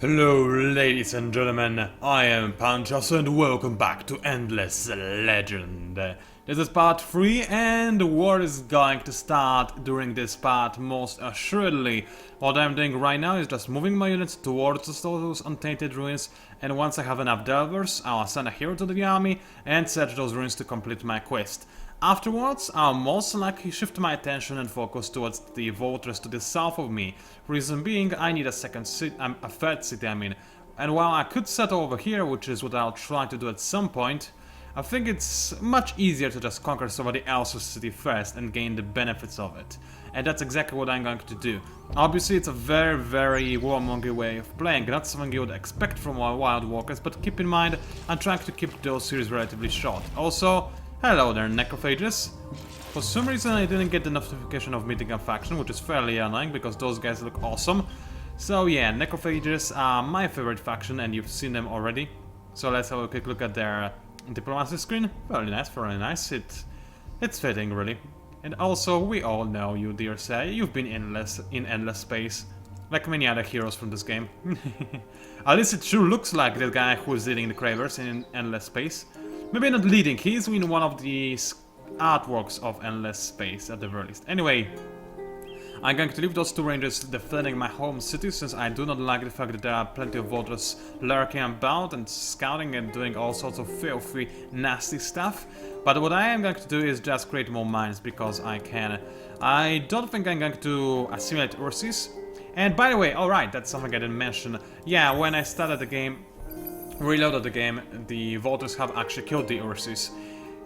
Hello, ladies and gentlemen, I am PANCZASU and welcome back to Endless Legend. This is part 3 and the war is going to start during this part most assuredly. What I'm doing right now is just moving my units towards those untainted ruins, and once I have enough delvers, I'll send a hero to the army and search those ruins to complete my quest. Afterwards, I'll most likely shift my attention and focus towards the fortress to the south of me. Reason being, I need a third city, And while I could settle over here, which is what I'll try to do at some point, I think it's much easier to just conquer somebody else's city first and gain the benefits of it. And that's exactly what I'm going to do. Obviously, it's a very warmonger way of playing, not something you would expect from Wild Walkers, but keep in mind, I'm trying to keep those series relatively short. Also, hello there, Necrophages. For some reason I didn't get the notification of meeting a faction, which is fairly annoying because those guys look awesome. So yeah, Necrophages are my favorite faction and you've seen them already. So let's have a quick look at their diplomacy screen. Very nice, very nice. It's fitting, really. And also, we all know you, dear say, you've been in endless space, like many other heroes from this game. At least it sure looks like that guy who is leading the Cravers in endless space. Maybe not leading, he's in one of the artworks of Endless Space at the very least. Anyway, I'm going to leave those two rangers defending my home city, since I do not like the fact that there are plenty of vultures lurking about and scouting and doing all sorts of filthy, nasty stuff. But what I am going to do is just create more mines because I can. I don't think I'm going to assimilate Ursis. And by the way, alright, that's something I didn't mention. Yeah, when I started the game, reloaded the game, the vultures have actually killed the Ursus.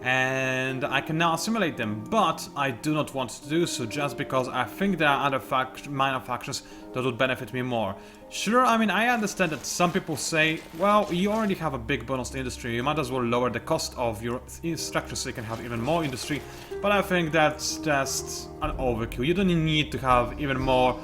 And I can now assimilate them, but I do not want to do so just because I think there are other minor factions that would benefit me more. Sure, I understand that some people say, well, you already have a big bonus to industry, you might as well lower the cost of your structure so you can have even more industry, but I think that's just an overkill. You don't need to have even more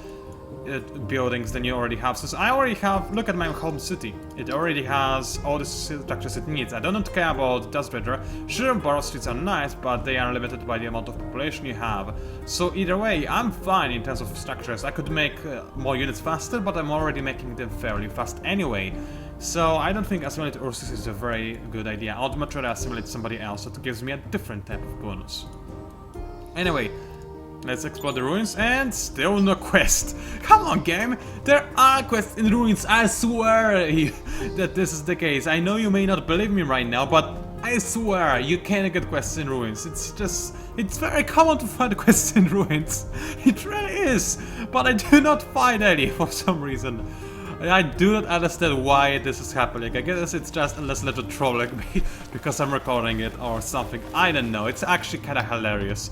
buildings than you already have, since I already have, look at my home city, it already has all the structures it needs. I don't care about Dust Dredger. Sure, borrow streets are nice, but they are limited by the amount of population you have. So either way, I'm fine in terms of structures. I could make more units faster, but I'm already making them fairly fast anyway. So I don't think assimilate Ursus is a very good idea. I would much rather assimilate somebody else that gives me a different type of bonus. Anyway, let's explore the ruins, and still no quest. Come on, game! There are quests in ruins, I swear that this is the case. I know you may not believe me right now, but I swear you can get quests in ruins. It's very common to find quests in ruins. It really is, but I do not find any for some reason. I do not understand why this is happening. I guess it's just endless little trolling me because I'm recording it or something. I don't know, it's actually kinda hilarious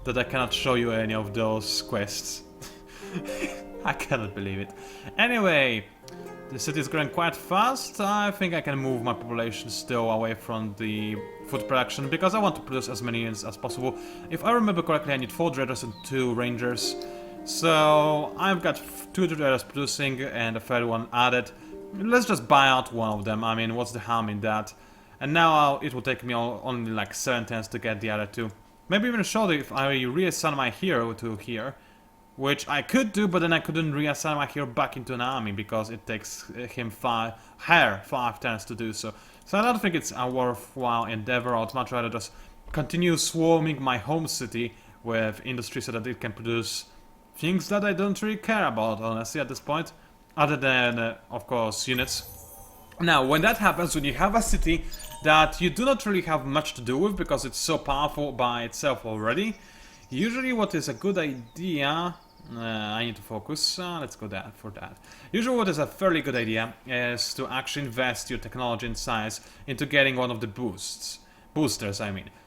that I cannot show you any of those quests. I cannot believe it. Anyway, the city is growing quite fast. I think I can move my population still away from the food production because I want to produce as many units as possible. If I remember correctly, I need 4 dreaders and 2 rangers. So I've got 2 dreaders producing and a third one added. Let's just buy out one of them. What's the harm in that? And now it will take me only like 7 turns to get the other 2. Maybe even show if I reassign my hero to here, which I could do, but then I couldn't reassign my hero back into an army because it takes him 5 turns to do so. So I don't think it's a worthwhile endeavor. I'd much rather just continue swarming my home city with industry so that it can produce things that I don't really care about, honestly, at this point, other than, of course, units. Now, when that happens, when you have a city that you do not really have much to do with because it's so powerful by itself already, usually what is a good idea... I need to focus, let's go for that. Usually what is a fairly good idea is to actually invest your technology and science into getting one of the boosters,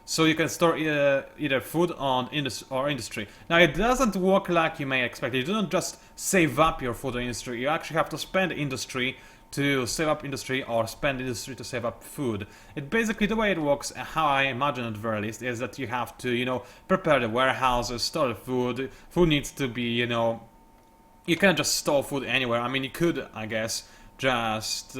So you can store either food or industry. Now it doesn't work like you may expect. You don't just save up your food or industry, you actually have to spend industry to save up industry or spend industry to save up food. It basically, the way it works, how I imagine at the very least, is that you have to, prepare the warehouses, store the food. Food needs to be, you can't just store food anywhere. You could, I guess, just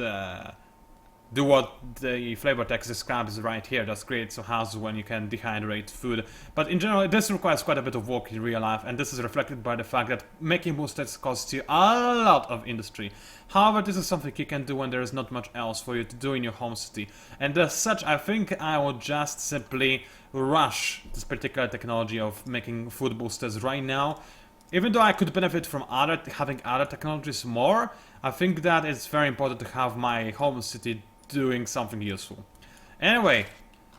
do what the flavor text describes right here, just create some houses when you can dehydrate food. But in general, this requires quite a bit of work in real life, and this is reflected by the fact that making boosters costs you a lot of industry. However, this is something you can do when there is not much else for you to do in your home city. And as such, I think I will just simply rush this particular technology of making food boosters right now. Even though I could benefit from having other technologies more, I think that it's very important to have my home city doing something useful. Anyway,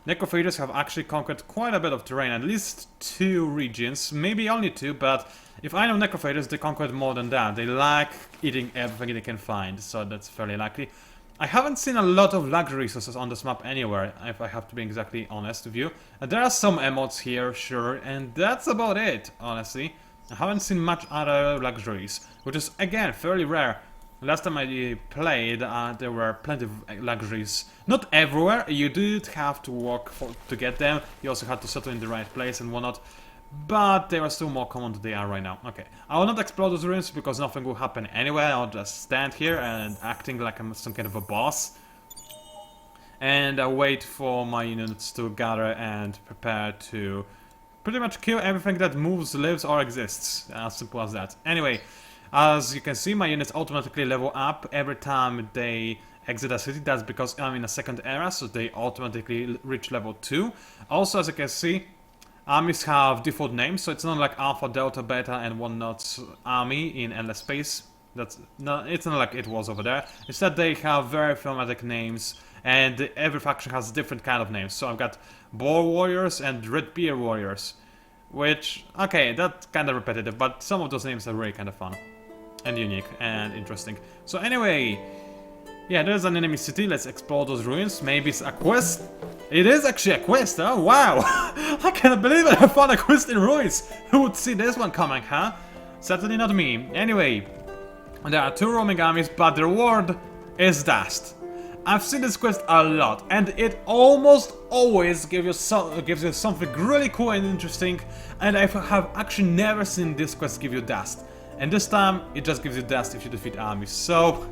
Necrophages have actually conquered quite a bit of terrain, at least 2 regions, maybe only 2, but if I know Necrophages, they conquered more than that. They like eating everything they can find, so that's fairly likely. I haven't seen a lot of luxury resources on this map anywhere, if I have to be exactly honest with you. There are some emotes here, sure, and that's about it, honestly. I haven't seen much other luxuries, which is, again, fairly rare. Last time I played, there were plenty of luxuries. Not everywhere, you did have to work to get them, you also had to settle in the right place and whatnot, but they are still more common than they are right now. Okay, I will not explore those ruins because nothing will happen anyway. I'll just stand here and acting like I'm some kind of a boss. And I wait for my units to gather and prepare to pretty much kill everything that moves, lives or exists. As simple as that. Anyway, as you can see, my units automatically level up every time they exit a city. That's because I'm in a second era, so they automatically reach level 2. Also, as you can see, armies have default names, so it's not like Alpha, Delta, Beta and whatnot army in endless space. It's not like it was over there. Instead, they have very thematic names, and every faction has different kind of names. So I've got Boar Warriors and Red Beer Warriors, which, okay, that's kind of repetitive, but some of those names are really kind of fun. And unique and interesting. So anyway, yeah, there's an enemy city. Let's explore those ruins. Maybe it's a quest. It is actually a quest, huh? Wow! I can't believe it! I found a quest in ruins! Who would see this one coming, huh? Certainly not me. Anyway, there are 2 roaming armies, but the reward is dust. I've seen this quest a lot, and it almost always gives you something really cool and interesting, and I have actually never seen this quest give you dust. And this time, it just gives you dust if you defeat armies, so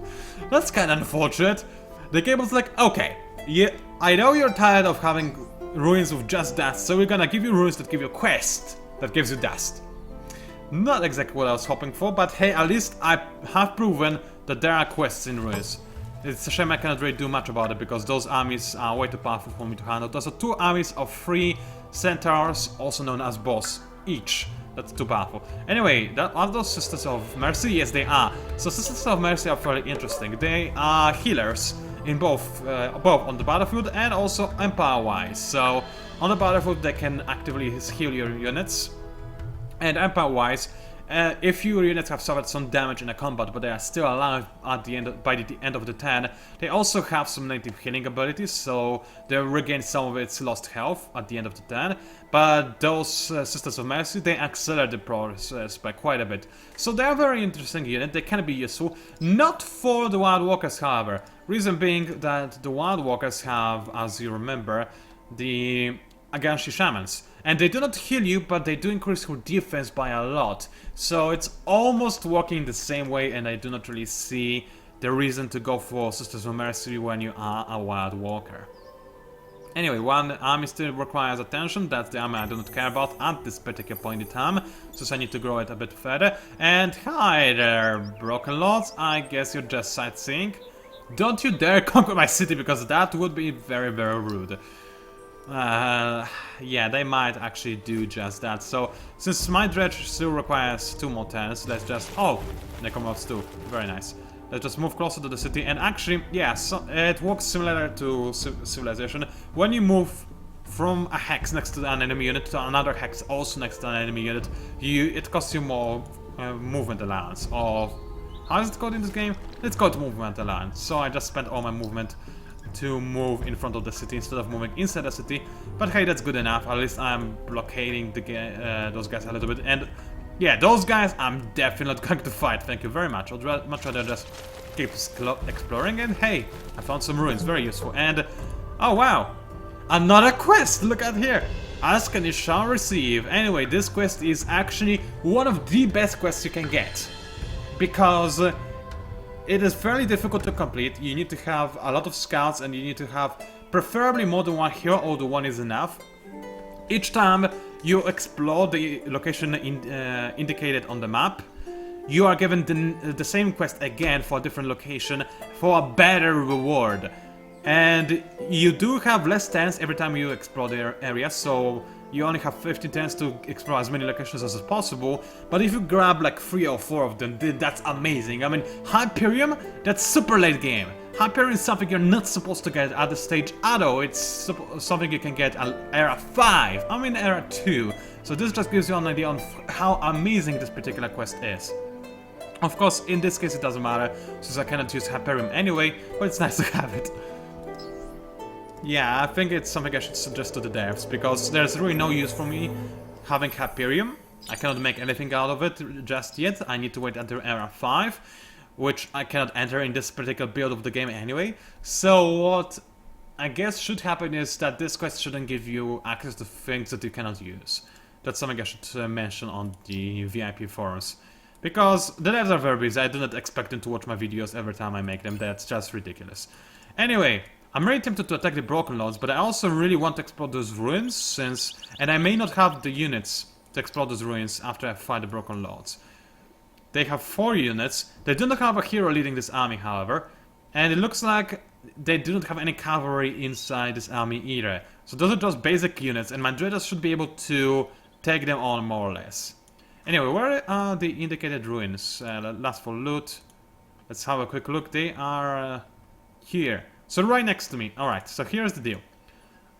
that's kinda unfortunate. The game was like, okay, yeah, I know you're tired of having ruins with just dust, so we're gonna give you ruins that give you a quest that gives you dust. Not exactly what I was hoping for, but hey, at least I have proven that there are quests in ruins. It's a shame I cannot really do much about it, because those armies are way too powerful for me to handle. Those are 2 armies of 3 centaurs, also known as boss, each. That's too powerful. Anyway, are those Sisters of Mercy? Yes, they are. So Sisters of Mercy are fairly interesting. They are healers in both on the battlefield and also Empire-wise. So on the battlefield, they can actively heal your units, and Empire-wise, if your units have suffered some damage in a combat, but they are still alive at the end by the end of the turn, they also have some native healing abilities, so they regain some of its lost health at the end of the turn. But those Sisters of Mercy, they accelerate the process by quite a bit. So they are a very interesting unit. They can be useful, not for the Wild Walkers, however. Reason being that the Wild Walkers have, as you remember, the Aganshi Shamans. And they do not heal you, but they do increase your defense by a lot. So it's almost working the same way, and I do not really see the reason to go for Sisters of Mercy when you are a Wild Walker. Anyway, one army still requires attention. That's the army I do not care about at this particular point in time, so I need to grow it a bit further. And hi there, Broken Lords, I guess you're just sightseeing. Don't you dare conquer my city, because that would be very, very rude. Yeah, they might actually do just that. So, since my dredge still requires 2 more turns, let's just... Oh, Necromorphs too. Very nice. Let's just move closer to the city. And actually, yeah, so it works similar to Civilization. When you move from a hex next to an enemy unit to another hex also next to an enemy unit, it costs you more movement allowance. Or how is it called in this game? It's called movement allowance. So I just spent all my movement to move in front of the city instead of moving inside the city. But hey, that's good enough. At least I'm blockading those guys a little bit. And yeah, those guys I'm definitely not going to fight. Thank you very much. I'd much rather just keep exploring. And hey, I found some ruins. Very useful. And oh wow, another quest. Look at here. Ask and you shall receive. Anyway, this quest is actually one of the best quests you can get, because It is fairly difficult to complete. You need to have a lot of scouts and you need to have preferably more than one hero, although one is enough. Each time you explore the location indicated on the map, you are given the same quest again for a different location for a better reward. And you do have less turns every time you explore the area, so you only have 15 turns to explore as many locations as possible. But if you grab like 3 or 4 of them, that's amazing. I mean, Hyperion, that's super late game. Hyperion is something you're not supposed to get at the stage at all. It's something you can get at Era 5, I mean Era 2. So this just gives you an idea on how amazing this particular quest is. Of course, in this case it doesn't matter, since I cannot use Hyperion anyway, but it's nice to have it. Yeah, I think it's something I should suggest to the devs, because there's really no use for me having Hyperion. I cannot make anything out of it just yet. I need to wait until Era 5, which I cannot enter in this particular build of the game anyway. So what I guess should happen is that this quest shouldn't give you access to things that you cannot use. That's something I should mention on the VIP forums. Because the devs are very busy, I do not expect them to watch my videos every time I make them, that's just ridiculous. Anyway, I'm really tempted to attack the Broken Lords, but I also really want to explore those ruins, and I may not have the units to explore those ruins after I fight the Broken Lords. They have 4 units, they do not have a hero leading this army, however, and it looks like they do not have any cavalry inside this army either. So those are just basic units, and my Dreaders should be able to take them on more or less. Anyway, where are the indicated ruins? Last for loot. Let's have a quick look. They are here. So right next to me. Alright, so here's the deal.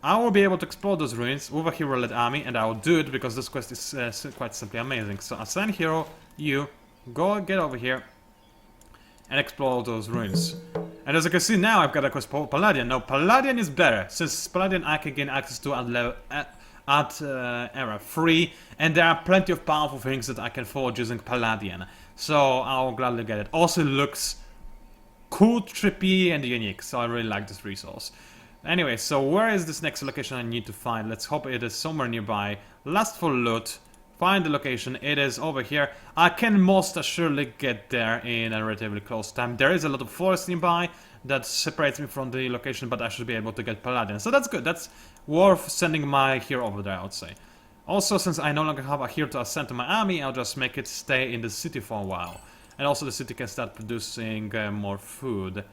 I will be able to explore those ruins with a hero-led army, and I will do it because this quest is quite simply amazing. So assign hero, you, get over here and explore those ruins. And as you can see now, I've got a quest for Palladian. Now, Palladian is better, since Palladian I can gain access to at Era 3, and there are plenty of powerful things that I can forge using Palladian. So I'll gladly get it. Also, it looks cool, trippy, and unique, so I really like this resource. Anyway, so where is this next location I need to find? Let's hope it is somewhere nearby. Last for loot. Find the location. It is over here. I can most assuredly get there in a relatively close time. There is a lot of forest nearby that separates me from the location, but I should be able to get Paladin. So that's good. That's worth sending my hero over there, I would say. Also, since I no longer have a hero to ascend to my army, I'll just make it stay in the city for a while. And also the city can start producing more food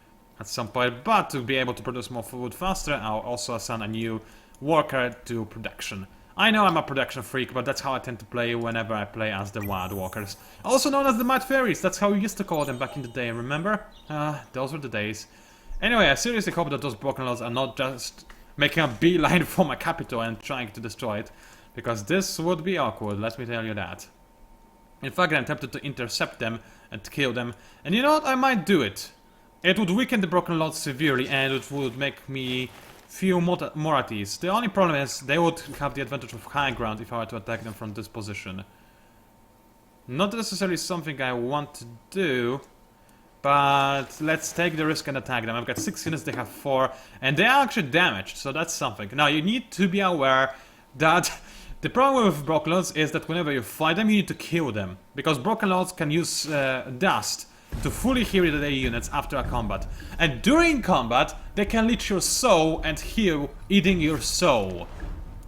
at some point. But to be able to produce more food faster, I'll also assign a new worker to production. I know I'm a production freak, but that's how I tend to play whenever I play as the Wild Walkers. Also known as the Mad Fairies, that's how we used to call them back in the day, remember? Those were the days. Anyway, I seriously hope that those Broken Lords are not just making a beeline for my capital and trying to destroy it. Because this would be awkward, let me tell you that. In fact, I'm tempted to intercept them and kill them. And you know what? I might do it. It would weaken the Broken Lords severely, and it would make me feel more at ease. The only problem is they would have the advantage of high ground if I were to attack them from this position. Not necessarily something I want to do, but let's take the risk and attack them. I've got 6 units, they have 4, and they are actually damaged, so that's something. Now, you need to be aware that the problem with Broken Lords is that whenever you fight them, you need to kill them. Because Broken Lords can use dust to fully heal their units after a combat. And during combat, they can leech your soul and heal, eating your soul.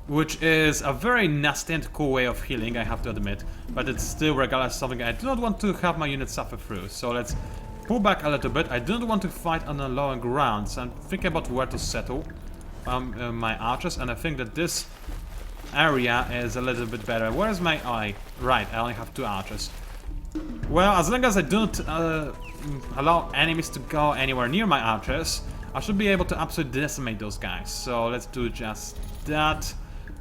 Which is a very nasty and cool way of healing, I have to admit. But it's still, regardless, something I do not want to have my units suffer through. So let's pull back a little bit. I don't want to fight on the lower ground, so I'm thinking about where to settle my archers. And I think that this area is a little bit better. Where's my eye? Right, I only have 2 archers. Well, as long as I don't allow enemies to go anywhere near my archers, I should be able to absolutely decimate those guys. So let's do just that.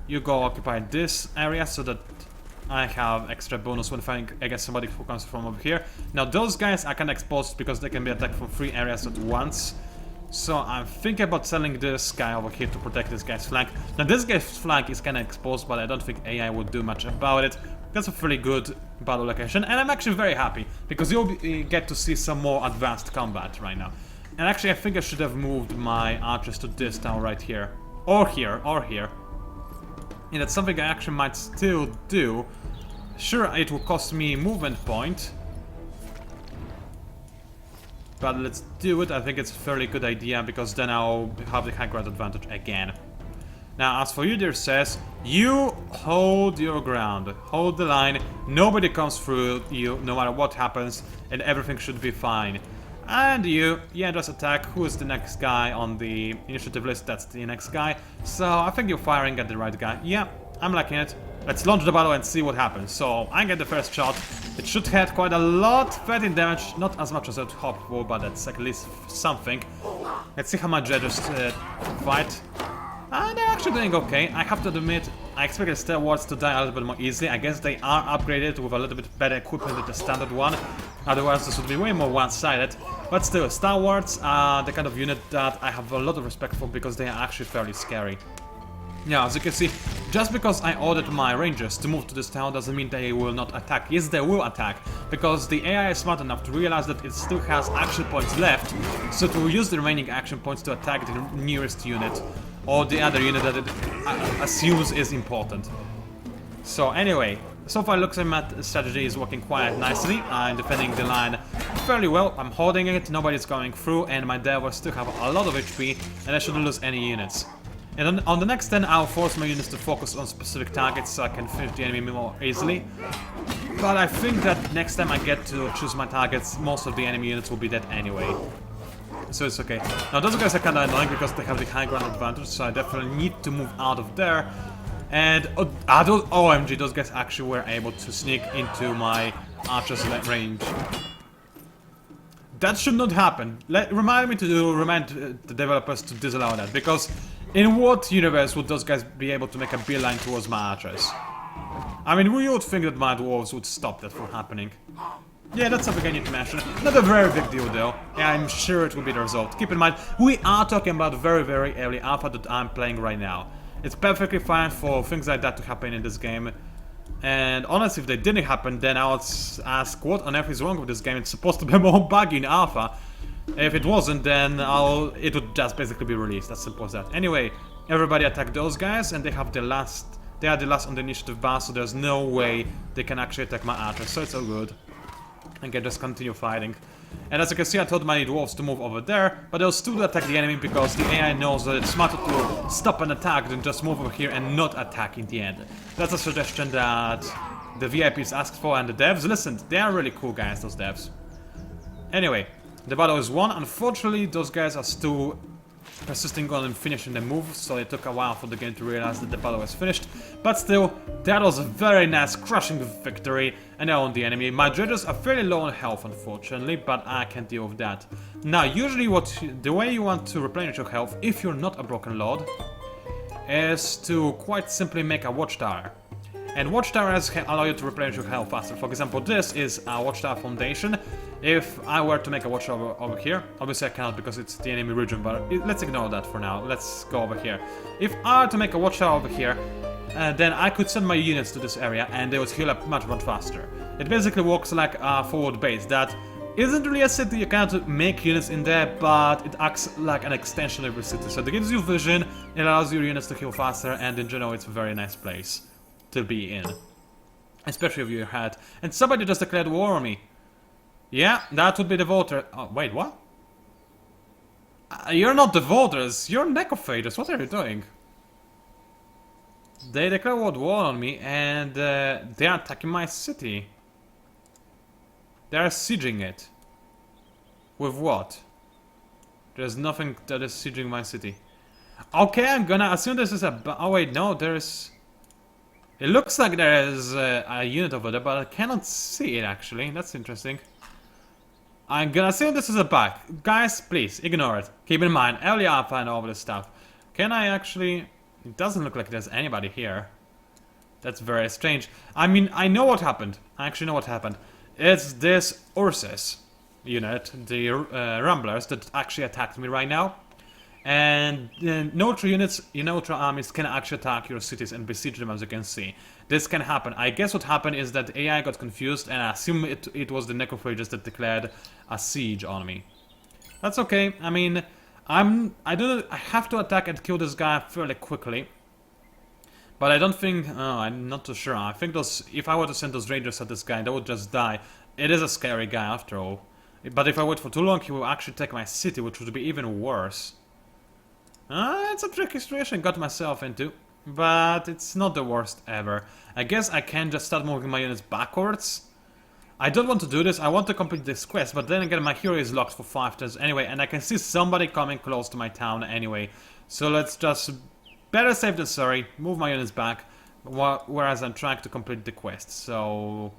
You go occupy this area so that I have extra bonus when fighting against somebody who comes from over here. Now those guys I can expose because they can be attacked from 3 areas at once. So I'm thinking about selling this guy over here to protect this guy's flank. Now this guy's flank is kinda exposed, but I don't think AI will do much about it. That's a pretty good battle location, and I'm actually very happy, because you'll get to see some more advanced combat right now. And actually I think I should have moved my archers to this town right here. Or here, or here. And that's something I actually might still do. Sure, it will cost me movement point. But let's do it. I think it's a fairly good idea because then I'll have the high ground advantage again. Now, as for you, dear says, you hold your ground, hold the line, nobody comes through you, no matter what happens, and everything should be fine. And you, yeah, just attack. Who is the next guy on the initiative list? That's the next guy. So, I think you're firing at the right guy. Yeah, I'm liking it. Let's launch the battle and see what happens. So, I get the first shot. It should hit quite a lot, 13 damage, not as much as I'd hoped for, but that's at least something. Let's see how much I just fight. They're actually doing okay. I have to admit, I expected Star Wars to die a little bit more easily. I guess they are upgraded with a little bit better equipment than the standard one. Otherwise, this would be way more one-sided. But still, Star Wars are the kind of unit that I have a lot of respect for because they are actually fairly scary. Yeah, as you can see, just because I ordered my rangers to move to this town doesn't mean they will not attack. Yes, they will attack, because the AI is smart enough to realize that it still has action points left, so it will use the remaining action points to attack the nearest unit, or the other unit that it assumes is important. So anyway, so far looks like my strategy is working quite nicely. I'm defending the line fairly well, I'm holding it, nobody's going through, and my devils still have a lot of HP, and I shouldn't lose any units. And on the next turn, I'll force my units to focus on specific targets so I can finish the enemy more easily. But I think that next time I get to choose my targets, most of the enemy units will be dead anyway. So it's okay. Now those guys are kinda annoying because they have the high ground advantage, so I definitely need to move out of there. And OMG, those guys actually were able to sneak into my archer's range. That should not happen. Remind the developers to disallow that, because in what universe would those guys be able to make a beeline towards my archers? I mean, we would think that my dwarves would stop that from happening. Yeah, that's something I need to mention. Not a very big deal though. Yeah, I'm sure it will be the result. Keep in mind, we are talking about very, very early alpha that I'm playing right now. It's perfectly fine for things like that to happen in this game. And honestly, if they didn't happen, then I would ask what on earth is wrong with this game. It's supposed to be more buggy in alpha. If it wasn't, then it would just basically be released, as simple as that. Anyway, everybody attack those guys, and they are the last on the initiative bar, so there's no way they can actually attack my archers, so it's all good. I can just continue fighting. And as you can see, I told my dwarves to move over there, but they'll still attack the enemy because the AI knows that it's smarter to stop an attack than just move over here and not attack in the end. That's a suggestion that the VIPs asked for, and the devs listened. They are really cool guys, those devs. Anyway, the battle is won. Unfortunately, those guys are still persisting on finishing the move, so it took a while for the game to realize that the battle was finished. But still, that was a very nice, crushing victory, and I own the enemy. My dredges are fairly low on health, unfortunately, but I can deal with that. Now, usually the way you want to replenish your health, if you're not a broken lord, is to quite simply make a watchtower. And watchtowers can allow you to replenish your health faster. For example, this is a watchtower foundation. If I were to make a watchtower over here, obviously I cannot because it's the enemy region, but let's ignore that for now. Let's go over here. If I were to make a watchtower over here, then I could send my units to this area and they would heal up much faster. It basically works like a forward base that isn't really a city. You cannot make units in there, but it acts like an extension of your city. So it gives you vision, it allows your units to heal faster, and in general it's a very nice place to be in. Especially if you're ahead. And somebody just declared war on me. Yeah, that would be the voter. Oh, wait, what? You're not the voters, you're Necrophages. What are you doing? They declare war on me, and they are attacking my city. They are sieging it. With what? There's nothing that is sieging my city. Okay, I'm gonna assume this is a... Oh wait, no, there's... It looks like there is a unit over there, but I cannot see it actually. That's interesting. I'm gonna assume this is a bug. Guys, please, ignore it. Keep in mind, early alpha and all this stuff. Can I actually... It doesn't look like there's anybody here. That's very strange. I mean, I know what happened. I actually know what happened. It's this Ursus unit, the Rumblers, that actually attacked me right now. And neutral units, neutral armies can actually attack your cities and besiege them, as you can see. This can happen. I guess what happened is that the AI got confused, and I assume it was the Necrophages that declared a siege on me. That's okay. I mean, I have to attack and kill this guy fairly quickly. But I don't think... Oh, I'm not too sure. I think if I were to send those rangers at this guy, they would just die. It is a scary guy after all. But if I wait for too long, he will actually take my city, which would be even worse. It's a tricky situation I got myself into, but it's not the worst ever. I guess I can just start moving my units backwards. I don't want to do this, I want to complete this quest, but then again my hero is locked for 5 turns anyway, and I can see somebody coming close to my town anyway. So let's just, better safe than sorry, move my units back, whereas I'm trying to complete the quest. So,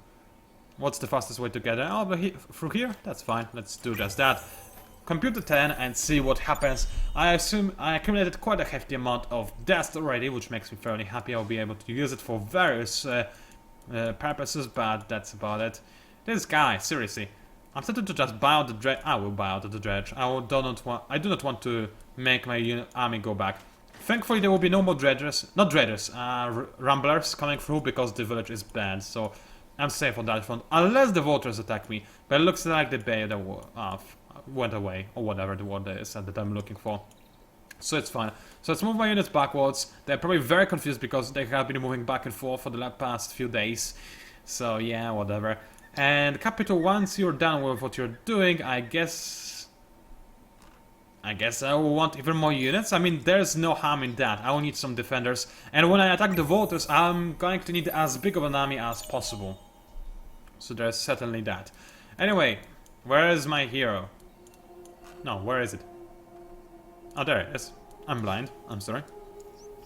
what's the fastest way to get it? Oh, through here? That's fine, let's do just that. Compute the 10 and see what happens. I assume I accumulated quite a hefty amount of dust already, which makes me fairly happy. I'll be able to use it for various purposes, but that's about it. This guy, seriously. I'm tempted to just buy out the dredge. I will buy out the dredge. I do not want to make my army go back. Thankfully there will be no more dredgers, not dredgers, ramblers coming through because the village is banned, so I'm safe on that front. Unless the vultures attack me, but it looks like the bay that went away, or whatever the word is that I'm looking for. So it's fine. So let's move my units backwards. They're probably very confused because they have been moving back and forth for the past few days. So yeah, whatever. And Capital, once you're done with what you're doing, I guess I will want even more units. I mean, there's no harm in that. I will need some defenders. And when I attack the vultures, I'm going to need as big of an army as possible. So there's certainly that. Anyway, where is my hero? No, where is it? Oh, there it is. I'm blind. I'm sorry.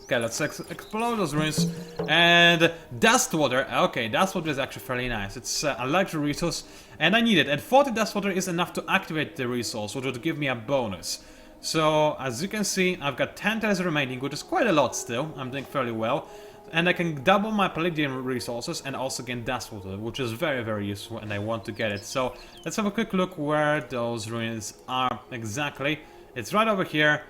Okay, let's explore those ruins. And dust water. Okay, dust water is actually fairly nice. It's a luxury resource, and I need it. And 40 dust water is enough to activate the resource, which would give me a bonus. So, as you can see, I've got 10 tiles remaining, which is quite a lot still. I'm doing fairly well. And I can double my palladium resources and also gain dust water, which is very, very useful, and I want to get it. So, let's have a quick look where those ruins are exactly. It's right over here.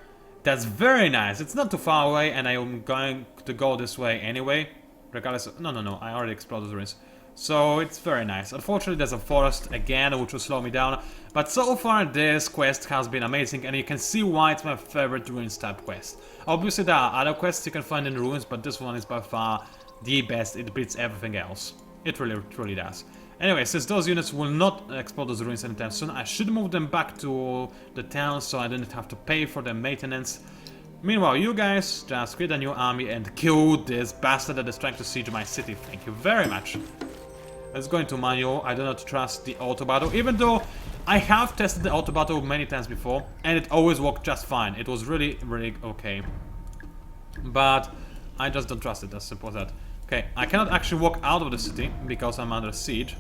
That's very nice. It's not too far away, and I am going to go this way anyway. Regardless of... No, I already explored those ruins. So, it's very nice. Unfortunately, there's a forest again, which will slow me down. But so far, this quest has been amazing, and you can see why it's my favorite ruins type quest. Obviously, there are other quests you can find in ruins, but this one is by far the best. It beats everything else. It really, truly does. Anyway, since those units will not explode those ruins anytime soon, I should move them back to the town so I don't have to pay for their maintenance. Meanwhile, you guys just create a new army and kill this bastard that is trying to siege my city. Thank you very much. Let's go into manual. I do not trust the auto battle, even though I have tested the auto battle many times before and it always worked just fine. It was really, really okay. But I just don't trust it, as simple as that. Okay, I cannot actually walk out of the city because I'm under siege.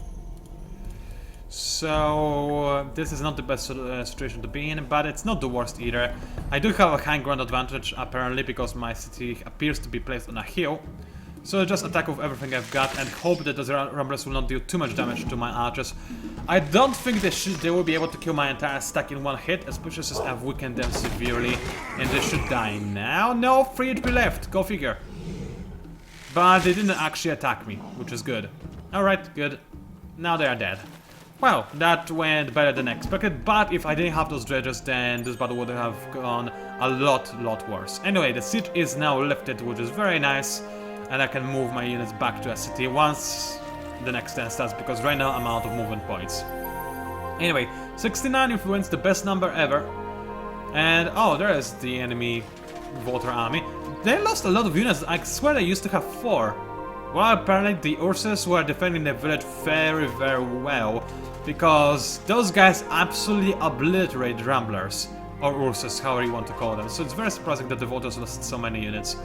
So this is not the best situation to be in, but it's not the worst either. I do have a high ground advantage apparently because my city appears to be placed on a hill. So just attack with everything I've got and hope that those ramblers will not do too much damage to my archers. I don't think they will be able to kill my entire stack in one hit, especially since I've weakened them severely. And they should die now. No, 3 HP left, go figure. But they didn't actually attack me, which is good. Alright, good. Now they are dead. Well, that went better than expected, but if I didn't have those dredges, then this battle would have gone a lot worse. Anyway, the siege is now lifted, which is very nice, and I can move my units back to a city once the next turn starts, because right now I'm out of movement points. Anyway, 69 influence, the best number ever. And, oh, there is the enemy Volter army. They lost a lot of units. I swear they used to have 4. Well, apparently the Ursus were defending the village very well, because those guys absolutely obliterate Ramblers, or Ursus, however you want to call them. So it's very surprising that the Volters lost so many units.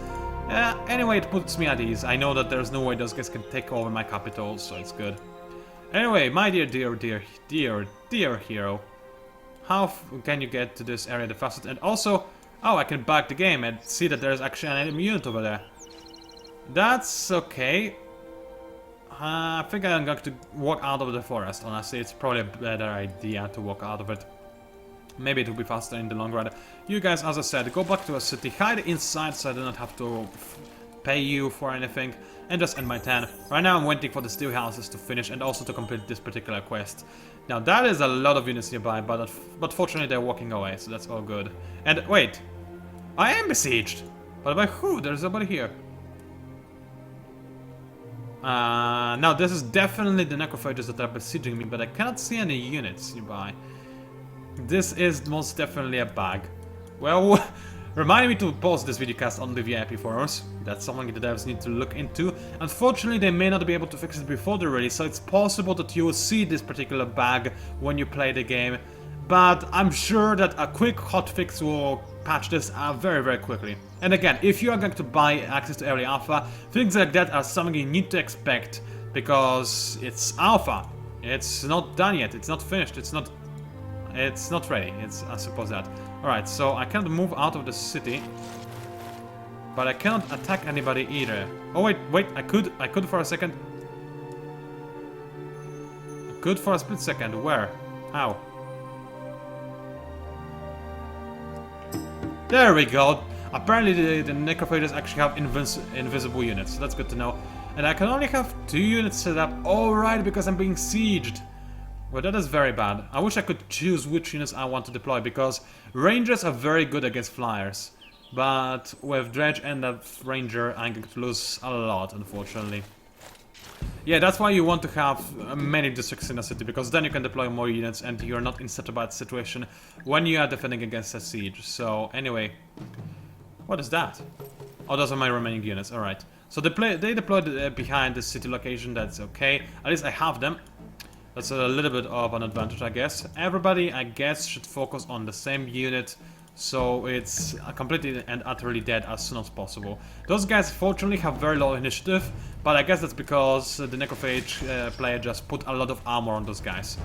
Anyway, it puts me at ease. I know that there's no way those guys can take over my capital, so it's good. Anyway, my dear hero, how can you get to this area the fastest? And also, oh, I can back the game and see that there's actually an enemy unit over there. That's okay. I think I'm going to walk out of the forest, honestly. It's probably a better idea to walk out of it. Maybe it will be faster in the long run. You guys, as I said, go back to a city, hide inside so I do not have to pay you for anything, and just end my turn. Right now I'm waiting for the steel houses to finish and also to complete this particular quest. Now that is a lot of units nearby, but fortunately they're walking away, so that's all good. And wait, I am besieged! But by who? There's nobody here. Now this is definitely the Necrophages that are besieging me, but I cannot see any units nearby. This is most definitely a bug. Well, remind me to post this videocast on the VIP forums. That's something the devs need to look into. Unfortunately, they may not be able to fix it before the release, so it's possible that you will see this particular bug when you play the game. But I'm sure that a quick hotfix will patch this very, very quickly. And again, if you are going to buy access to early alpha, things like that are something you need to expect, because it's alpha. It's not done yet. It's not finished. It's not ready. I suppose that. Alright, so I can't move out of the city, but I cannot attack anybody either. Oh wait, I could for a second. I could for a split second. Where? How? There we go. Apparently the Necrophages actually have invisible units. So that's good to know. And I can only have 2 units set up. Alright, because I'm being sieged. Well, that is very bad. I wish I could choose which units I want to deploy, because Rangers are very good against Flyers. But with Dredge and a Ranger, I'm going to lose a lot, unfortunately. Yeah, that's why you want to have many districts in a city, because then you can deploy more units and you're not in such a bad situation when you are defending against a siege. So, anyway. What is that? Oh, those are my remaining units, alright. So they deployed behind the city location, that's okay. At least I have them. That's a little bit of an advantage, I guess. Everybody, I guess, should focus on the same unit, so it's completely and utterly dead as soon as possible. Those guys, fortunately, have very low initiative, but I guess that's because the Necrophage player just put a lot of armor on those guys.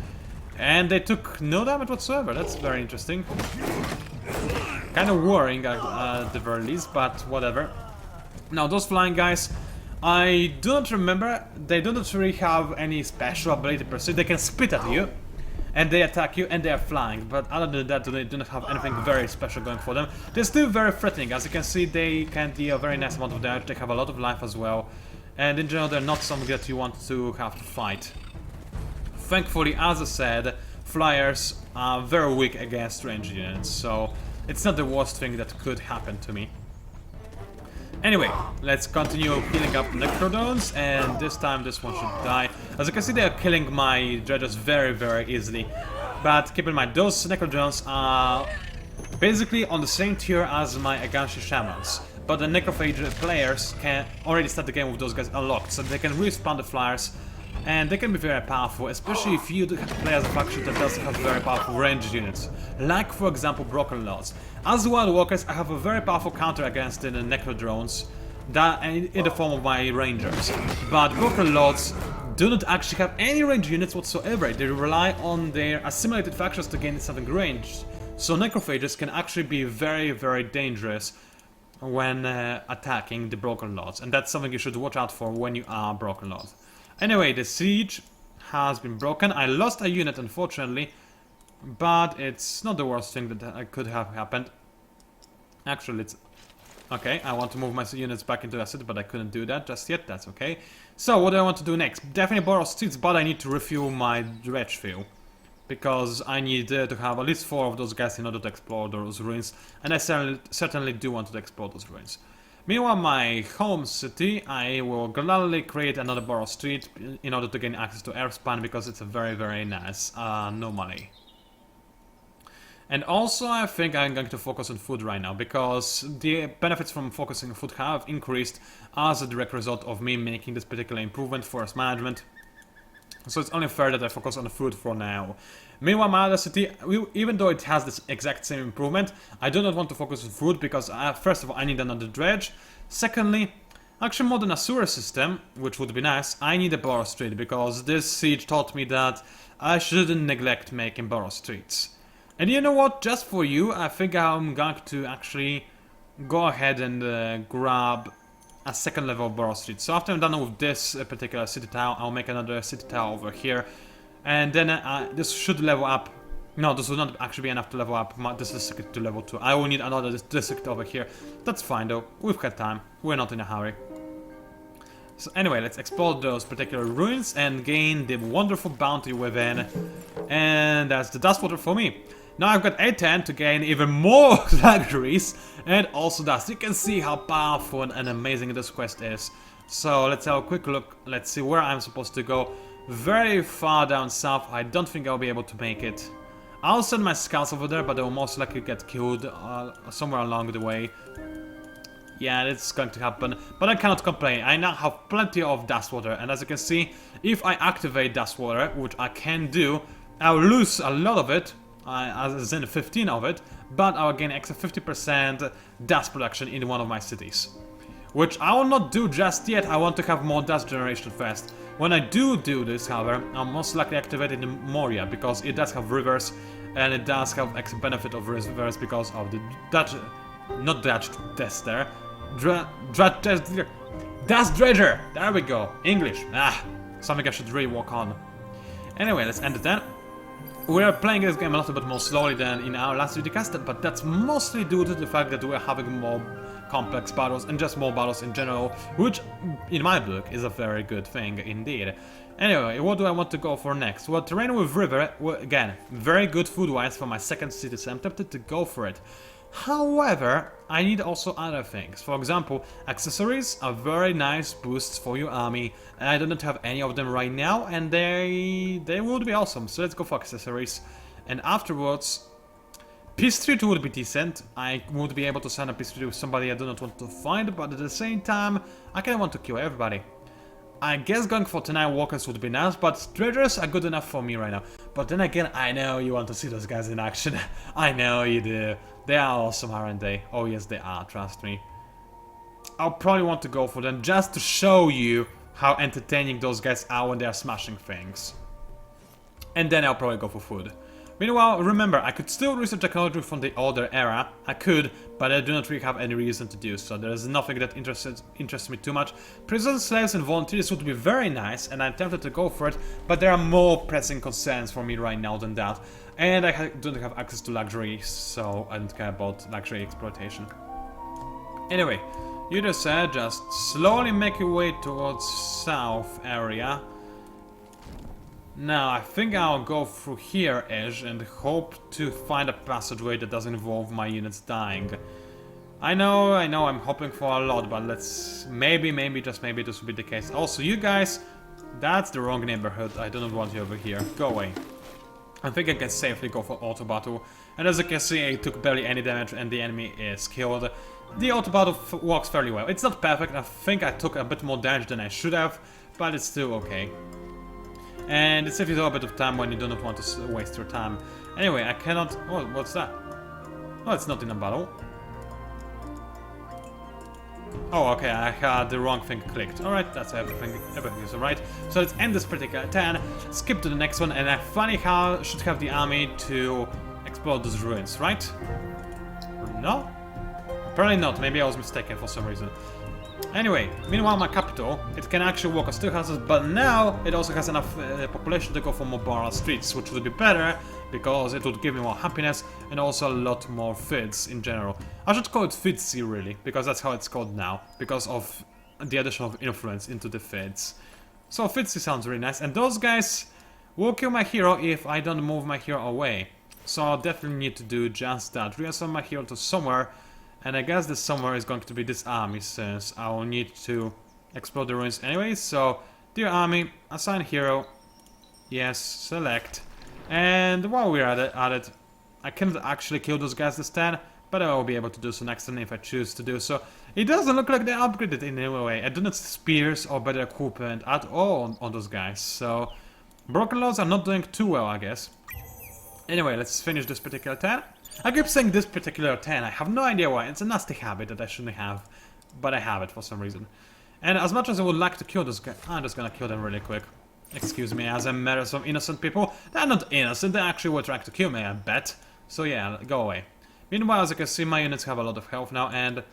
And they took no damage whatsoever. That's very interesting. Kind of worrying at the very least, but whatever. Now, those flying guys, I do not remember, they do not really have any special ability per se. They can spit at you, and they attack you, and they are flying, but other than that, they do not have anything very special going for them. They're still very threatening. As you can see, they can deal a very nice amount of damage, they have a lot of life as well, and in general, they're not something that you want to have to fight. Thankfully, as I said, Flyers are very weak against ranged units, so it's not the worst thing that could happen to me. Anyway, let's continue healing up Necrodrones, and this time this one should die. As you can see, they are killing my Dredges very, very easily. But keep in mind, those Necrodrones are basically on the same tier as my Aganshi Shamans. But the Necrophage players can already start the game with those guys unlocked, so they can respawn the Flyers, and they can be very powerful, especially if you play as a faction that does have very powerful ranged units, like for example Broken Lords. As Wild Walkers, I have a very powerful counter against the Necrodrones in the form of my Rangers, but Broken Lords do not actually have any ranged units whatsoever. They rely on their assimilated factions to gain something ranged, so Necrophages can actually be very, very dangerous when attacking the Broken Lords, and that's something you should watch out for when you are Broken Lord. Anyway, the siege has been broken. I lost a unit, unfortunately, but it's not the worst thing that could have happened. Actually, it's... Okay, I want to move my units back into the city, but I couldn't do that just yet. That's okay. So, what do I want to do next? Definitely borrow streets, but I need to refuel my dredge fuel, because I need to have at least 4 of those guys in order to explore those ruins, and I certainly do want to explore those ruins. Meanwhile, my home city, I will gladly create another borrow street in order to gain access to airspan, because it's a very, very nice anomaly. And also, I think I'm going to focus on food right now, because the benefits from focusing on food have increased as a direct result of me making this particular improvement for forest management. So it's only fair that I focus on food for now. Meanwhile, my other city, even though it has this exact same improvement, I do not want to focus on food, because first of all, I need another dredge. Secondly, actually more than a sewer system, which would be nice, I need a borrow street, because this siege taught me that I shouldn't neglect making borrow streets. And you know what, just for you, I think I'm going to actually go ahead and grab a second level borrow street. So after I'm done with this particular city tile, I'll make another city tile over here. And then this should level up. No, this will not actually be enough to level up this district to level 2. I will need another district over here. That's fine though, we've got time. We're not in a hurry. So anyway, let's explore those particular ruins and gain the wonderful bounty within. And that's the dust water for me. Now I've got A10 to gain even more luxuries and also dust. You can see how powerful and amazing this quest is. So let's have a quick look. Let's see where I'm supposed to go. Very far down south. I don't think I'll be able to make it. I'll send my scouts over there, but they will most likely get killed somewhere along the way. Yeah, it's going to happen, but I cannot complain. I now have plenty of dust water, and as you can see, if I activate dust water, which I can do, I'll lose a lot of it, as in 15 of it, but I'll gain extra 50% dust production in one of my cities. Which I will not do just yet. I want to have more dust generation first. When I do this, however, I'll most likely activate it in Moria, because it does have rivers, and it does have extra benefit of rivers because of the Dutch tester. Dust Dredger! There we go. English. Something I should really work on. Anyway, let's end it then. We're playing this game a little bit more slowly than in our last videocast, but that's mostly due to the fact that we're having more complex battles and just more battles in general, which, in my book, is a very good thing indeed. Anyway, what do I want to go for next? Well, terrain with river, well, again, very good food-wise for my second city, so I'm tempted to go for it. However, I need also other things. For example, accessories are very nice boosts for your army. I do not have any of them right now, and they would be awesome. So let's go for accessories. And afterwards, peace treaty would be decent. I would be able to sign a peace treaty with somebody I do not want to find, but at the same time, I kind of want to kill everybody. I guess going for 10 walkers would be nice, but dredgers are good enough for me right now. But then again, I know you want to see those guys in action. I know you do. They are awesome, aren't they? Oh yes, they are, trust me. I'll probably want to go for them just to show you how entertaining those guys are when they are smashing things. And then I'll probably go for food. Meanwhile, remember, I could still research technology from the older era. I could, but I do not really have any reason to do so. There is nothing that interests me too much. Prisoners, slaves, and volunteers would be very nice, and I'm tempted to go for it, but there are more pressing concerns for me right now than that. And I don't have access to luxury, so I don't care about luxury exploitation. Anyway, you just said just slowly make your way towards south area. Now, I think I'll go through here-ish and hope to find a passageway that doesn't involve my units dying. I know, I'm hoping for a lot, but let's... Maybe, just maybe this will be the case. Also, you guys, that's the wrong neighborhood. I do not want you over here. Go away. I think I can safely go for auto battle. And as you can see, I took barely any damage and the enemy is killed. The auto battle works fairly well. It's not perfect. I think I took a bit more damage than I should have, but it's still okay. And it saves you a bit of time when you do not want to waste your time. Anyway, I cannot... Oh, what's that? Oh, it's not in a battle. Oh, okay, I had the wrong thing clicked. Alright, that's everything is alright. So let's end this particular turn, skip to the next one, and I finally should have the army to explore those ruins, right? No? Apparently not, maybe I was mistaken for some reason. Anyway, meanwhile my capital, it can actually walk on still houses, but now it also has enough population to go for more barrel streets, which would be better, because it would give me more happiness, and also a lot more fids in general. I should call it Fidsy really, because that's how it's called now, because of the addition of influence into the fids. So Fidsy sounds really nice, and those guys will kill my hero if I don't move my hero away. So I'll definitely need to do just that, reassign my hero to somewhere. And I guess this somewhere is going to be this army, since I will need to explore the ruins anyway. So, dear army, assign hero. Yes, select. And while we're at it, I cannot actually kill those guys this turn, but I will be able to do so next turn if I choose to do so. It doesn't look like they upgraded in any way. I do not see spears or better equipment at all on those guys. So, Broken Lords are not doing too well, I guess. Anyway, let's finish this particular turn. I keep saying this particular 10, I have no idea why. It's a nasty habit that I shouldn't have, but I have it for some reason. And as much as I would like to kill this guy, I'm just gonna kill them really quick. Excuse me, as I murder some innocent people. They're not innocent, they actually were trying to kill me, I bet. So yeah, go away. Meanwhile, as you can see, my units have a lot of health now, and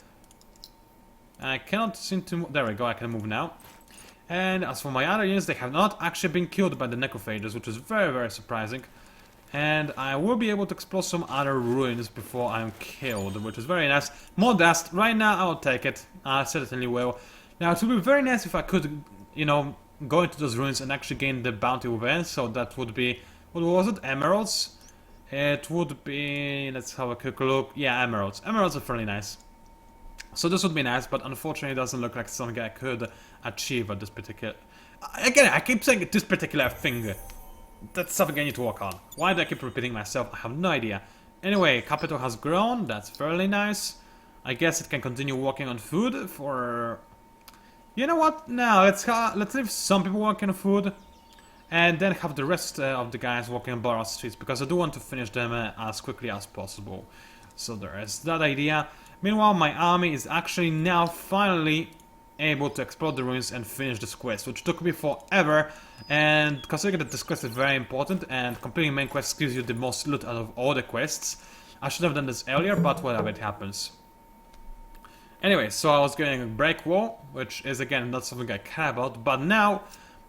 I cannot seem to... There we go, I can move now. And as for my other units, they have not actually been killed by the Necrophages, which is very, very surprising. And I will be able to explore some other ruins before I'm killed, which is very nice. More dust. Right now, I'll take it. I certainly will. Now, it would be very nice if I could, you know, go into those ruins and actually gain the bounty within. So that would be... What was it? Emeralds? It would be... Let's have a quick look. Yeah, emeralds. Emeralds are fairly nice. So this would be nice, but unfortunately it doesn't look like something I could achieve at this particular... Again, I keep saying this particular thing. That's something I need to work on. Why do I keep repeating myself? I have no idea. Anyway, capital has grown. That's fairly nice. I guess it can continue working on food for... You know what? No, let's leave some people working on food. And then have the rest of the guys working on borrowed streets. Because I do want to finish them as quickly as possible. So there is that idea. Meanwhile, my army is actually now finally able to explore the ruins and finish this quest, which took me forever, and considering that this quest is very important and completing main quest gives you the most loot out of all the quests, I should have done this earlier, but whatever, it happens. Anyway, so I was getting a break wall, which is again not something I care about, but now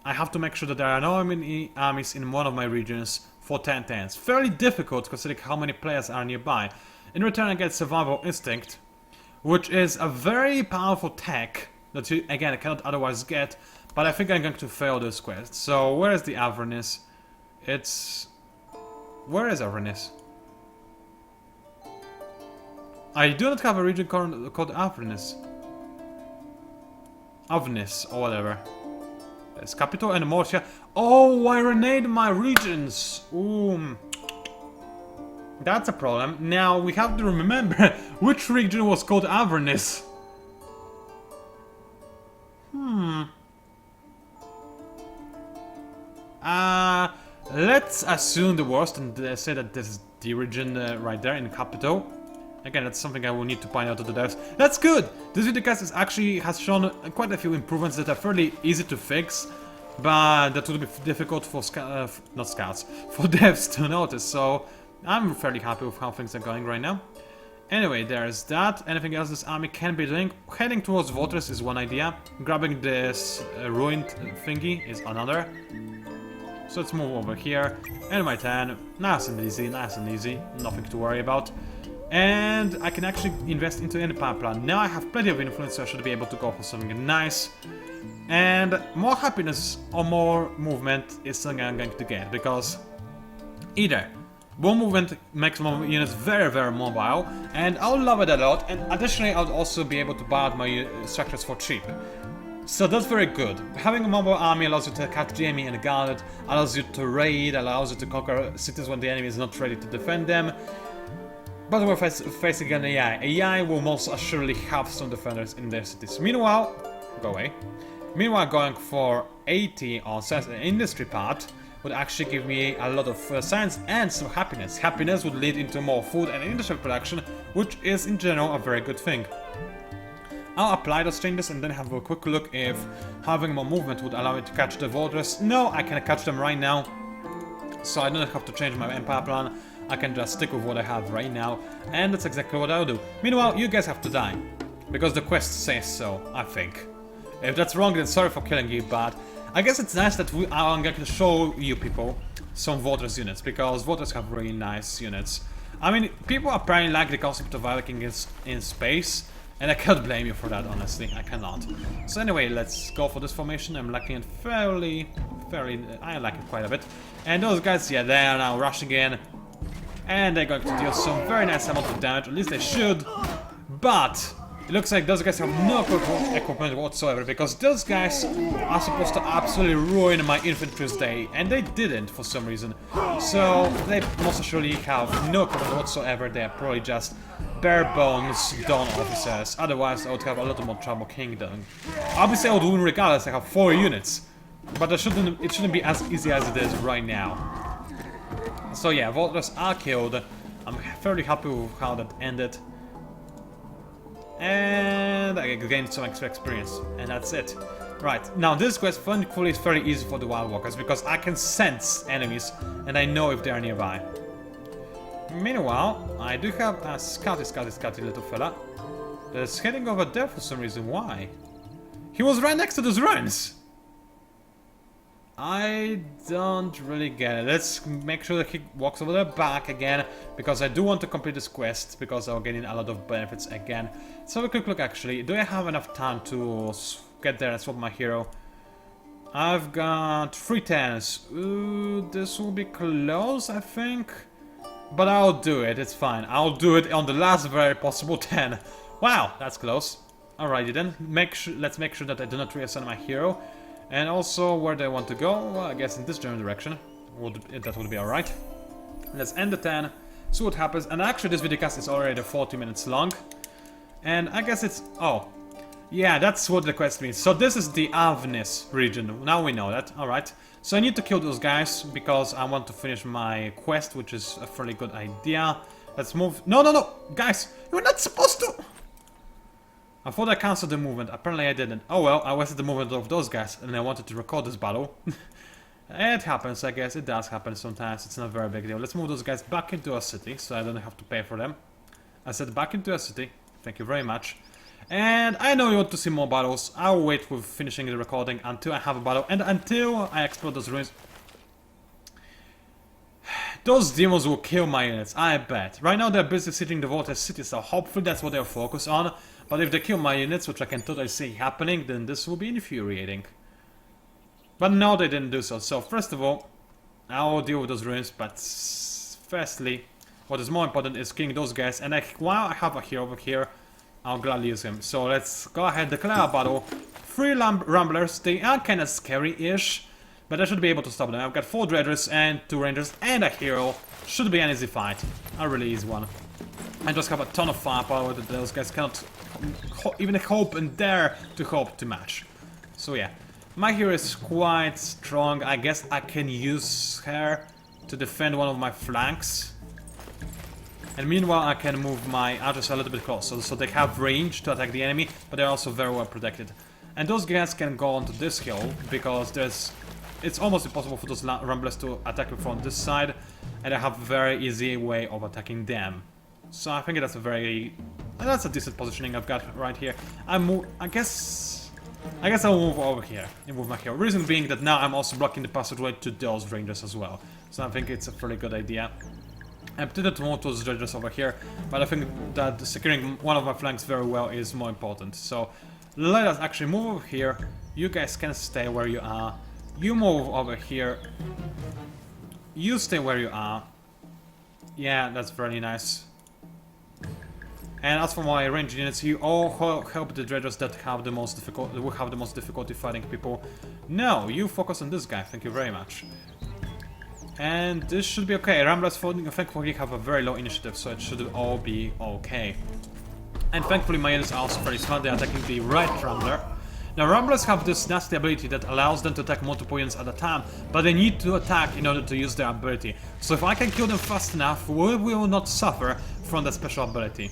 I have to make sure that there are no many armies in one of my regions for 10 turns. Fairly difficult considering how many players are nearby. In return I get Survival Instinct, which is a very powerful tech that you, again, I cannot otherwise get, but I think I'm going to fail this quest. So, where is the Avernus? It's... Where is Avernus? I do not have a region called Avernus. Avernus, or whatever. There's Capital and Mortia. Oh, I renamed my regions! Ooh. That's a problem. Now, we have to remember which region was called Avernus. Let's assume the worst and say that this is the region right there in the capital. Again, that's something I will need to point out to the devs. That's good! This videocast is actually has shown quite a few improvements that are fairly easy to fix, but that would be difficult for not scouts, for devs to notice, so I'm fairly happy with how things are going right now. Anyway, there's that. Anything else this army can be doing? Heading towards Fortress is one idea. Grabbing this ruined thingy is another. So let's move over here. And my turn. Nice and easy, nice and easy. Nothing to worry about. And I can actually invest into any power plant. Now I have plenty of influence, so I should be able to go for something nice. And more happiness or more movement is something I'm going to get, because either more movement makes my units very, very mobile, and I'll love it a lot, and additionally I'll also be able to buy out my structures for cheap. So that's very good. Having a mobile army allows you to catch the enemy and guard it, allows you to raid, allows you to conquer cities when the enemy is not ready to defend them. But we're facing an AI. AI will most assuredly have some defenders in their cities. Meanwhile, go away. Meanwhile, going for 80 on science and industry part would actually give me a lot of science and some happiness. Happiness would lead into more food and industrial production, which is in general a very good thing. I'll apply those changes and then have a quick look if having more movement would allow me to catch the voters. No, I can catch them right now, so I don't have to change my empire plan. I can just stick with what I have right now, and that's exactly what I'll do. Meanwhile, you guys have to die, because the quest says so, I think. If that's wrong, then sorry for killing you, but I guess it's nice that I'm going to show you people some Voters units, because Voters have really nice units. I mean, people apparently like the concept of Vikings in space, and I can't blame you for that, honestly, I cannot. So anyway, let's go for this formation. I'm liking it fairly, I like it quite a bit. And those guys, yeah, they are now rushing in, and they're going to deal some very nice amount of damage, at least they should, but it looks like those guys have no equipment whatsoever, because those guys are supposed to absolutely ruin my infantry's day, and they didn't for some reason. So they most assuredly have no equipment whatsoever. They are probably just bare bones dawn officers. Otherwise I would have a lot more trouble killing them. Obviously I would win regardless. I have 4 units, but it shouldn't be as easy as it is right now. So yeah, Volters are killed. I'm fairly happy with how that ended. And I gained some extra experience, and that's it. Right, now this quest thankfully is very easy for the Wild Walkers, because I can sense enemies, and I know if they are nearby. Meanwhile, I do have a scouty little fella that's heading over there for some reason. Why? He was right next to those ruins! I don't really get it. Let's make sure that he walks over there back again, because I do want to complete this quest, because I'll gain a lot of benefits again. So have a quick look actually. Do I have enough time to get there and swap my hero? I've got 3 turns. Ooh, this will be close, I think. But I'll do it, it's fine. I'll do it on the last very possible 10. Wow, that's close. Alrighty then, let's make sure that I do not reassign my hero. And also, where do I want to go? Well, I guess in this general direction. That would be alright. Let's end the 10, see what happens. And actually this videocast is already 40 minutes long. And I guess it's... oh. Yeah, that's what the quest means. So this is the Avnis region. Now we know that. Alright. So I need to kill those guys because I want to finish my quest, which is a fairly good idea. Let's move... no, no, no! Guys! You're not supposed to... I thought I cancelled the movement. Apparently I didn't. Oh well, I wasted the movement of those guys and I wanted to record this battle. It happens, I guess. It does happen sometimes. It's not a very big deal. Let's move those guys back into a city so I don't have to pay for them. I said back into a city. Thank you very much. And I know you want to see more battles. I'll wait with finishing the recording until I have a battle and until I explore those ruins. Those demons will kill my units, I bet. Right now they're busy sitting the Voltage City, so hopefully that's what they'll focus on. But if they kill my units, which I can totally see happening, then this will be infuriating. But no, they didn't do so. So first of all, I'll deal with those ruins, but firstly, what is more important is killing those guys. And while I have a hero over here, I'll gladly use him. So let's go ahead, declare a battle. 3 Rumblers, they are kind of scary-ish, but I should be able to stop them. I've got 4 Dredgers and 2 Rangers and a hero. Should be an easy fight. A really easy one. I just have a ton of firepower that those guys cannot even hope and dare to hope to match. So yeah, my hero is quite strong. I guess I can use her to defend one of my flanks. And meanwhile I can move my archers a little bit closer, so they have range to attack the enemy, but they're also very well protected. And those guys can go onto this hill, because it's almost impossible for those Rumblers to attack me from this side, and I have a very easy way of attacking them. So I think that's a decent positioning I've got right here. I guess I'll move over here and move my hero. Reason being that now I'm also blocking the passageway to those Rangers as well. So I think it's a fairly good idea. I didn't want those Dredgers over here, but I think that securing one of my flanks very well is more important. So let us actually move over here. You guys can stay where you are. You move over here. You stay where you are. Yeah, that's very nice. And as for my ranged units, you all help the Dredgers that have the most difficulty fighting people. No, you focus on this guy. Thank you very much. And this should be okay. Ramblers thankfully have a very low initiative, so it should all be okay. And thankfully my units are also very smart. They're attacking the right Rambler. Now Ramblers have this nasty ability that allows them to attack multiple units at a time, but they need to attack in order to use their ability. So if I can kill them fast enough, we will not suffer from that special ability.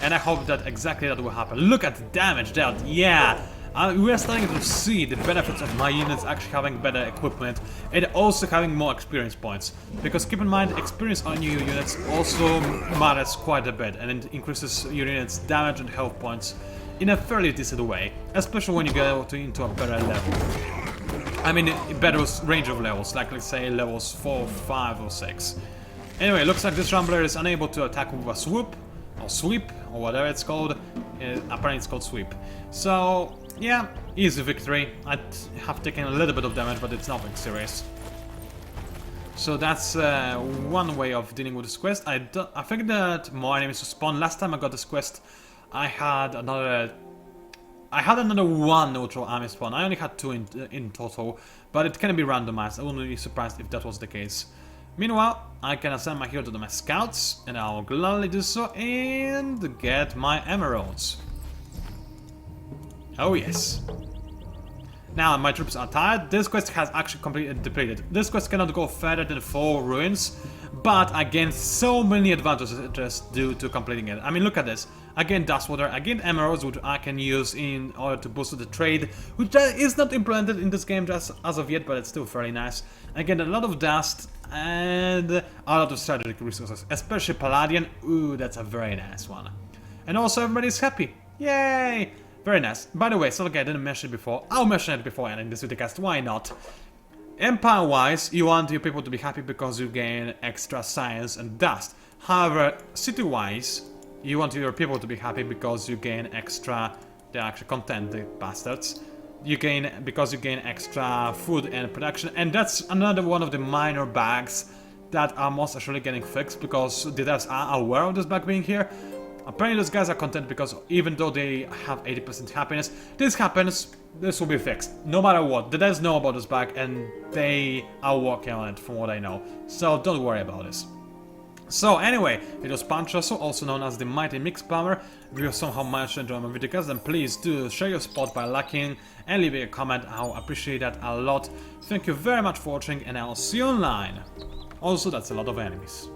And I hope that exactly that will happen. Look at the damage dealt, yeah! We are starting to see the benefits of my units actually having better equipment and also having more experience points. Because keep in mind, experience on your units also matters quite a bit, and it increases your units' damage and health points in a fairly decent way, especially when you get into a better level. I mean, better range of levels, like let's say levels 4, 5 or 6. Anyway, looks like this Rambler is unable to attack with a swoop, or sweep, or whatever it's called. Apparently it's called sweep. So, yeah, easy victory. I have taken a little bit of damage, but it's nothing serious. So that's one way of dealing with this quest. I think that more enemies will spawn. Last time I got this quest, I had another 1 neutral army spawn. I only had 2 in total, but it can be randomized. I wouldn't be surprised if that was the case. Meanwhile, I can assign my hero to my scouts, and I'll gladly do so and get my emeralds. Oh yes. Now my troops are tired. This quest has actually completely depleted. This quest cannot go further than 4 ruins, but I gained so many advantages just due to completing it. I mean, look at this. I gained dust water, I gained emeralds, which I can use in order to boost the trade, which is not implemented in this game just as of yet, but it's still very nice. I gained a lot of dust and a lot of strategic resources, especially Palladian. Ooh, that's a very nice one. And also everybody's happy. Yay! Very nice. By the way, so okay, I didn't mention it before. I'll mention it before ending this videocast, why not? Empire-wise, you want your people to be happy because you gain extra science and dust. However, city-wise, you want your people to be happy because you gain extra... They're actually content, the bastards. Because you gain extra food and production, and that's another one of the minor bugs that are most actually getting fixed because the devs are aware of this bug being here. Apparently those guys are content because even though they have 80% happiness, this happens, this will be fixed. No matter what, the devs know about this bug and they are working on it from what I know. So don't worry about this. So anyway, it was PANCZASU, also known as the Mighty Mix Plumber. If you somehow managed to enjoy my videos, then please do share your spot by liking and leaving a comment. I'll appreciate that a lot. Thank you very much for watching and I'll see you online. Also, that's a lot of enemies.